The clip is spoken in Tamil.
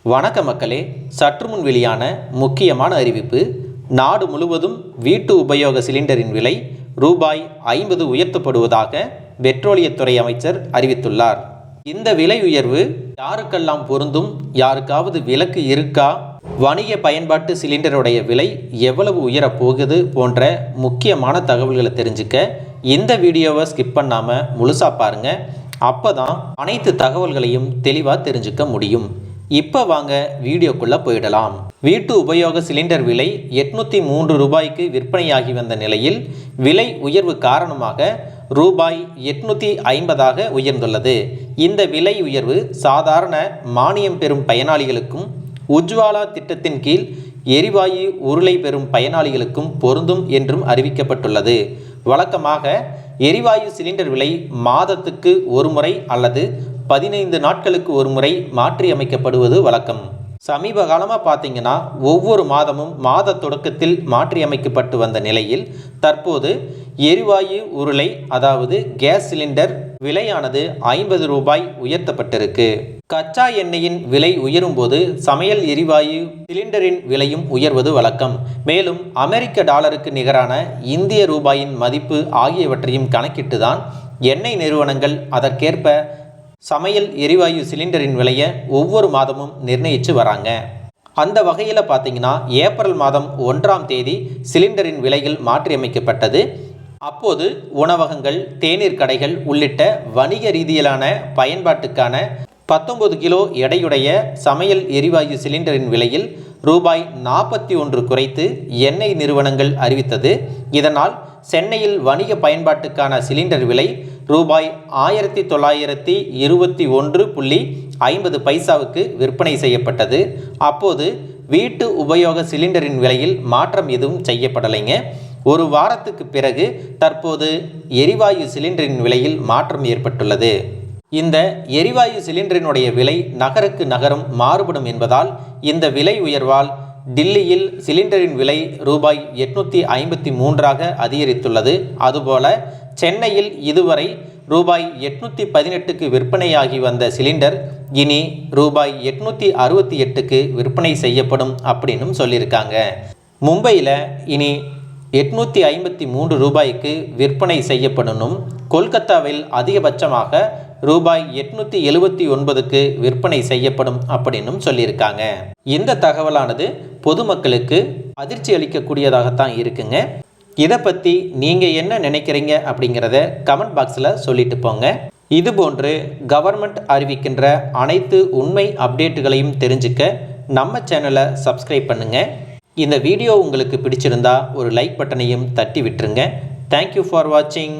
வணக்க மக்களே, சற்று முன் வெளியான முக்கியமான அறிவிப்பு. நாடு முழுவதும் வீட்டு உபயோக சிலிண்டரின் விலை ரூபாய் 50 உயர்த்தப்படுவதாக பெட்ரோலியத்துறை அமைச்சர் அறிவித்துள்ளார். இந்த விலை உயர்வு யாருக்கெல்லாம் பொருந்தும், யாருக்காவது விலக்கு இருக்கா, வணிக பயன்பாட்டு சிலிண்டருடைய விலை எவ்வளவு உயரப்போகுது போன்ற முக்கியமான தகவல்களை தெரிஞ்சுக்க இந்த வீடியோவை ஸ்கிப் பண்ணாமல் முழுசாக பாருங்கள். அப்போ தான் அனைத்து தகவல்களையும் தெளிவாக தெரிஞ்சுக்க முடியும். இப்போ வாங்க வீடியோக்குள்ளே போயிடலாம். வீட்டு உபயோக சிலிண்டர் விலை 803 ரூபாய்க்கு விற்பனையாகி வந்த நிலையில் விலை உயர்வு காரணமாக ரூபாய் 850 உயர்ந்துள்ளது. இந்த விலை உயர்வு சாதாரண மானியம் பெறும் பயனாளிகளுக்கும் உஜ்வாலா திட்டத்தின் கீழ் எரிவாயு உருளை பெறும் பயனாளிகளுக்கும் பொருந்தும் என்றும் அறிவிக்கப்பட்டுள்ளது. வழக்கமாக எரிவாயு சிலிண்டர் விலை மாதத்துக்கு ஒரு முறை அல்லது 15 நாட்களுக்கு ஒரு முறை மாற்றி அமைக்கப்படுவது வழக்கம். சமீப காலமாக பார்த்தீங்கன்னா ஒவ்வொரு மாதமும் மாத தொடக்கத்தில் மாற்றி அமைக்கப்பட்டு வந்த நிலையில் தற்போது எரிவாயு உருளை அதாவது கேஸ் சிலிண்டர் விலையானது 50 ரூபாய் உயர்த்தப்பட்டிருக்கு. கச்சா எண்ணெயின் விலை உயரும் போது சமையல் எரிவாயு சிலிண்டரின் விலையும் உயர்வது வழக்கம். மேலும் அமெரிக்க டாலருக்கு நிகரான இந்திய ரூபாயின் மதிப்பு ஆகியவற்றையும் கணக்கிட்டுதான் எண்ணெய் நிறுவனங்கள் அதற்கேற்ப சமையல் எரிவாயு சிலிண்டரின் விலையை ஒவ்வொரு மாதமும் நிர்ணயித்து வராங்க. அந்த வகையில் பார்த்தீங்கன்னா ஏப்ரல் மாதம் 1ஆம் தேதி சிலிண்டரின் விலைகள் மாற்றியமைக்கப்பட்டது. அப்போது உணவகங்கள், தேநீர் கடைகள் உள்ளிட்ட வணிக ரீதியிலான பயன்பாட்டுக்கான 19 கிலோ எடையுடைய சமையல் எரிவாயு சிலிண்டரின் விலையில் ரூபாய் 41 குறைத்து எண்ணெய் நிறுவனங்கள் அறிவித்தது. இதனால் சென்னையில் வணிக பயன்பாட்டுக்கான சிலிண்டர் விலை ரூபாய் 1921.50 விற்பனை செய்யப்பட்டது. அப்போது வீட்டு உபயோக சிலிண்டரின் விலையில் மாற்றம் எதுவும் செய்யப்படலைங்க. ஒரு வாரத்துக்கு பிறகு தற்போது எரிவாயு சிலிண்டரின் விலையில் மாற்றம் ஏற்பட்டுள்ளது. இந்த எரிவாயு சிலிண்டரினுடைய விலை நகருக்கு நகரம் மாறுபடும் என்பதால் இந்த விலை உயர்வால் டில்லியில் சிலிண்டரின் விலை ரூபாய் 853 அதிகரித்துள்ளது. அதுபோல சென்னையில் இதுவரை ரூபாய் 818 விற்பனையாகி வந்த சிலிண்டர் இனி ரூபாய் 868 விற்பனை செய்யப்படும் அப்படின்னு சொல்லியிருக்காங்க. மும்பையில் இனி 853 ரூபாய்க்கு விற்பனை செய்யப்படணும். கொல்கத்தாவில் அதிகபட்சமாக ரூபாய் 879 விற்பனை செய்யப்படும் அப்படின்னும் சொல்லியிருக்காங்க. இந்த தகவலானது பொதுமக்களுக்கு அதிர்ச்சி அளிக்கக்கூடியதாகத்தான் இருக்குங்க. இதை பற்றி நீங்கள் என்ன நினைக்கிறீங்க அப்படிங்கிறத கமெண்ட் பாக்ஸில் சொல்லிட்டு போங்க. இதுபோன்று கவர்மெண்ட் அறிவிக்கின்ற அனைத்து உண்மை அப்டேட்டுகளையும் தெரிஞ்சுக்க நம்ம சேனலை சப்ஸ்கிரைப் பண்ணுங்கள். இந்த வீடியோ உங்களுக்கு பிடிச்சிருந்தா ஒரு லைக் பட்டனையும் தட்டி விட்டுருங்க. தேங்க்யூ ஃபார் வாட்சிங்.